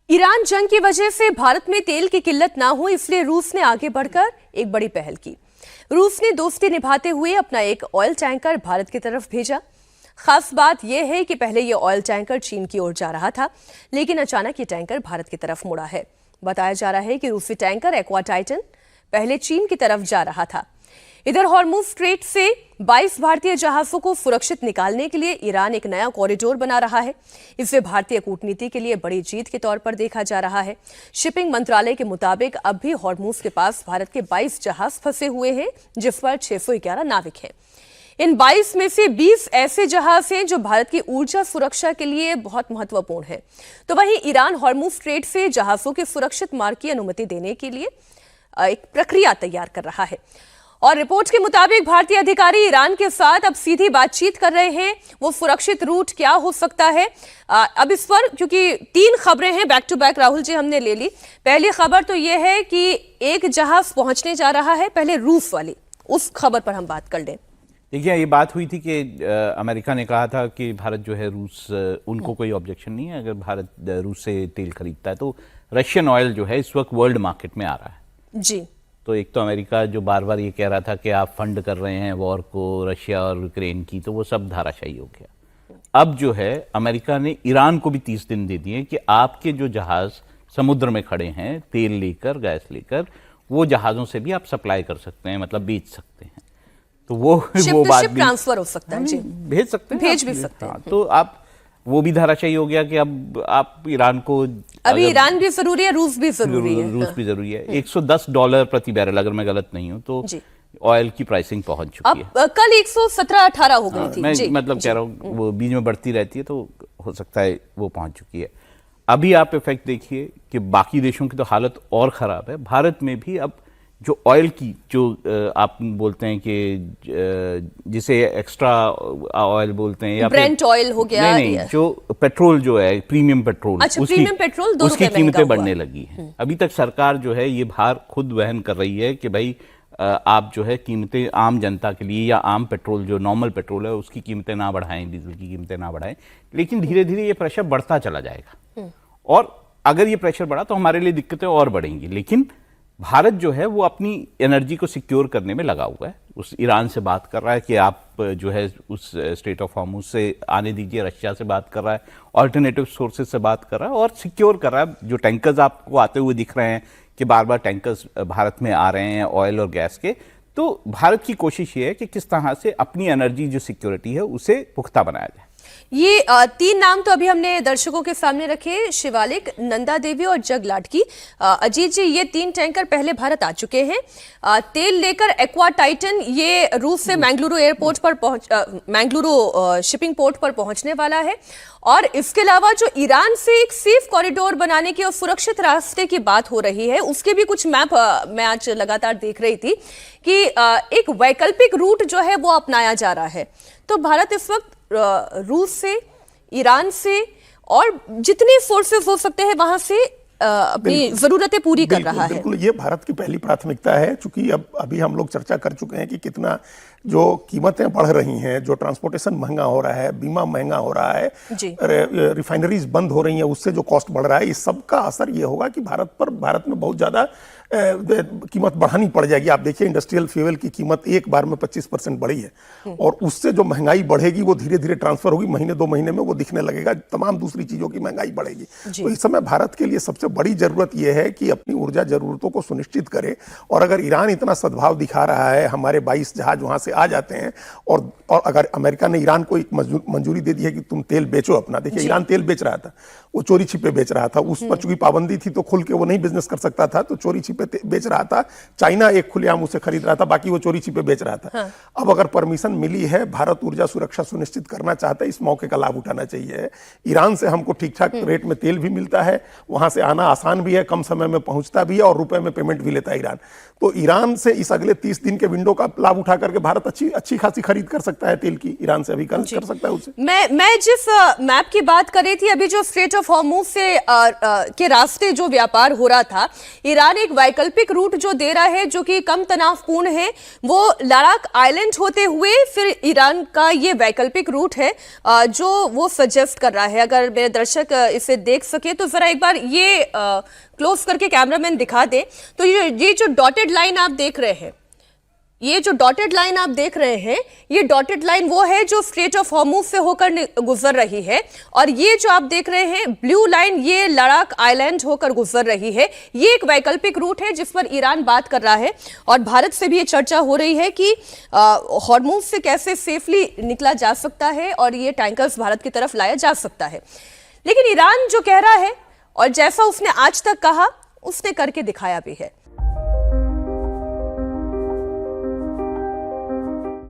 Iran जंग की वजह से भारत में तेल की किल्लत ना हो, इसलिए रूस ने आगे बढ़कर एक बड़ी पहल की। रूस ने दोस्ती निभाते हुए अपना एक ऑयल टैंकर भारत की तरफ भेजा। खास बात यह है कि पहले यह ऑयल टैंकर चीन की ओर जा रहा था, लेकिन अचानक ये टैंकर भारत की तरफ मुड़ा है। बताया जा रहा है कि रूसी टैंकर एक्वा टाइटन पहले चीन की तरफ जा रहा था। इधर हॉर्मुज स्ट्रेट से 22 भारतीय जहाजों को सुरक्षित निकालने के लिए ईरान एक नया कॉरिडोर बना रहा है। इसे भारतीय कूटनीति के लिए बड़ी जीत के तौर पर देखा जा रहा है। शिपिंग मंत्रालय के मुताबिक अब भी हॉर्मुज के पास भारत के 22 जहाज फंसे हुए हैं, जिस पर 611 नाविक हैं। इन 22 में से 20 ऐसे जहाज हैं जो भारत की ऊर्जा सुरक्षा के लिए बहुत महत्वपूर्ण है। तो वहीं ईरान हॉर्मुज स्ट्रेट से जहाजों के सुरक्षित मार्ग की अनुमति देने के लिए एक प्रक्रिया तैयार कर रहा है। और रिपोर्ट के मुताबिक भारतीय अधिकारी ईरान के साथ अब सीधी बातचीत कर रहे हैं। वो सुरक्षित रूट क्या हो सकता है, अब इस पर क्योंकि 3 खबरें हैं back to back, Rahul ji हमने ले ली। पहली खबर तो यह है कि एक जहाज पहुंचने जा रहा है, पहले रूस वाली, उस खबर पर हम बात कर लें। देखिए, ये बात हुई थी कि अमेरिका ने कहा था कि भारत जो है रूस, उनको कोई ऑब्जेक्शन नहीं है अगर भारत रूस से तेल खरीदता है। तो रशियन ऑयल जो है इस वक्त वर्ल्ड मार्केट में आ रहा है जी। तो एक तो अमेरिका जो बार बार ये कह रहा था कि आप फंड कर रहे हैं वॉर को, रशिया और यूक्रेन की, तो वो सब धाराशायी हो गया। अब जो है अमेरिका ने ईरान को भी 30 दिन दे दिए कि आपके जो जहाज समुद्र में खड़े हैं तेल लेकर, गैस लेकर, वो जहाज़ों से भी आप सप्लाई कर सकते हैं, मतलब बेच सकते हैं। तो वो बात भी ट्रांसफर हो सकता है जी, भेज सकते हैं, भेज भी सकते हैं। तो आप वो भी धाराशायी हो गया कि अब आप ईरान को, अभी ईरान भी जरूरी है, रूस भी जरूरी है। रूस भी जरूरी है। $110 प्रति बैरल, अगर मैं गलत नहीं हूं तो ऑयल की प्राइसिंग पहुंच चुकी है। अब कल 117-18 हो गई थी। मैं मतलब कह रहा हूं, वो बीच में बढ़ती रहती है तो हो सकता है वो पहुंच चुकी है। अभी आप इफेक्ट देखिए कि बाकी देशों की तो हालत और खराब है। भारत में भी अब जो ऑयल की, जो आप बोलते हैं कि जिसे एक्स्ट्रा ऑयल बोलते हैं या ब्रेंट ऑयल हो गया, नहीं, जो पेट्रोल जो है, प्रीमियम पेट्रोल, अच्छा, प्रीमियम पेट्रोल 2 उसकी कीमतें बढ़ने लगी हैं। अभी तक सरकार जो है ये भार खुद वहन कर रही है कि भाई आप जो है कीमतें आम जनता के लिए, या आम पेट्रोल जो नॉर्मल पेट्रोल है उसकी कीमतें ना बढ़ाएं, डीजल की कीमतें ना बढ़ाएं। लेकिन धीरे धीरे ये प्रेशर बढ़ता चला जाएगा, और अगर ये प्रेशर बढ़ा तो हमारे लिए दिक्कतें और बढ़ेंगी। लेकिन भारत जो है वो अपनी एनर्जी को सिक्योर करने में लगा हुआ है। उस ईरान से बात कर रहा है कि आप जो है उस स्ट्रेट ऑफ हॉर्मुज से आने दीजिए, रशिया से बात कर रहा है, ऑल्टरनेटिव सोर्सेज से बात कर रहा है और सिक्योर कर रहा है। जो टैंकर्स आपको आते हुए दिख रहे हैं कि बार बार टैंकर्स भारत में आ रहे हैं ऑयल और गैस के, तो भारत की कोशिश ये है कि किस तरह से अपनी एनर्जी जो सिक्योरिटी है उसे पुख्ता बनाया जाए। ये 3 नाम तो अभी हमने दर्शकों के सामने रखे, शिवालिक, नंदा देवी और जगलाट की। अजीत जी, ये 3 टैंकर पहले भारत आ चुके हैं तेल लेकर। एक्वा टाइटन ये रूस से मैंगलुरु एयरपोर्ट पर मैंगलुरु शिपिंग पोर्ट पर पहुंचने वाला है। और इसके अलावा जो ईरान से एक सेफ कॉरिडोर बनाने की और सुरक्षित रास्ते की बात हो रही है, उसके भी कुछ मैप मैं आज लगातार देख रही थी कि एक वैकल्पिक रूट जो है वो अपनाया जा रहा है। तो भारत इस वक्त रूस से, ईरान से और जितने सोर्सेस हो सकते हैं वहां से अपनी जरूरतें पूरी कर रहा है। बिल्कुल, ये भारत की पहली प्राथमिकता है। चूंकि अभी हम लोग चर्चा कर चुके हैं कि कितना जो कीमतें बढ़ रही हैं, जो ट्रांसपोर्टेशन महंगा हो रहा है, बीमा महंगा हो रहा है, रिफाइनरीज बंद हो रही हैं, उससे जो कॉस्ट बढ़ रहा है, इस सब का असर ये होगा कि भारत में बहुत ज्यादा कीमत बढ़ानी पड़ जाएगी। आप देखिए, इंडस्ट्रियल फ्यूल की कीमत एक बार में 25% बढ़ी है, और उससे जो महंगाई बढ़ेगी वो धीरे धीरे ट्रांसफर होगी, महीने 2 महीने में वो दिखने लगेगा, तमाम दूसरी चीजों की महंगाई बढ़ेगी। तो इस समय भारत के लिए सबसे बड़ी जरूरत यह है कि अपनी ऊर्जा जरूरतों को सुनिश्चित करे। और अगर ईरान इतना सद्भाव दिखा रहा है, हमारे 22 जहाज वहां से आ जाते हैं, और अगर अमेरिका ने ईरान को एक मंजूरी दे दी है कि तुम तेल बेचो अपना। देखिए, ईरान तेल बेच रहा था, वो चोरी छिपे बेच रहा था, उस पर चूंकि पाबंदी थी तो खुल के वो नहीं बिजनेस कर सकता था, तो चोरी छिपे बेच रहा था। चाइना एक खुलेआम उसे खरीद रहा था, बाकी वो चोरी छिपे बेच रहा था। अब अगर परमिशन मिली है, भारत ऊर्जा सुरक्षा सुनिश्चित करना चाहता है, इस मौके का लाभ उठाना चाहिए। ईरान से हमको ठीक ठाक रेट में तेल भी मिलता है, वहां से आना आसान भी है, कम समय में पहुंचता भी है, और रुपए में पेमेंट भी लेता है ईरान। तो ईरान से इस अगले 30 दिन के विंडो का लाभ उठा करके भारत भारत अच्छी खासी खरीद कर सकता है तेल की ईरान से, अभी कर सकता है उसे। मैं जिस मैप की बात कर रही थी अभी, जो स्ट्रेट ऑफ हॉर्मुज से के रास्ते जो व्यापार हो रहा था, ईरान एक वैकल्पिक रूट जो दे रहा है जो कि कम तनावपूर्ण है, वो लद्दाख आइलैंड होते हुए फिर ईरान का ये वैकल्पिक रूट है जो वो सजेस्ट कर रहा है। अगर मेरे दर्शक इसे देख सके तो जरा एक बार ये क्लोज करके कैमरामैन दिखा दे। तो ये जो डॉटेड लाइन आप देख रहे हैं, ये डॉटेड लाइन वो है जो स्ट्रेट ऑफ हॉर्मुज से होकर गुजर रही है, और ये जो आप देख रहे हैं ब्लू लाइन, ये लद्दाख आइलैंड होकर गुजर रही है। ये एक वैकल्पिक रूट है जिस पर ईरान बात कर रहा है, और भारत से भी ये चर्चा हो रही है कि हॉर्मुज से कैसे सेफली निकला जा सकता है और ये टैंकर्स भारत की तरफ लाया जा सकता है। लेकिन ईरान जो कह रहा है और जैसा उसने आज तक कहा, उसने करके दिखाया भी है।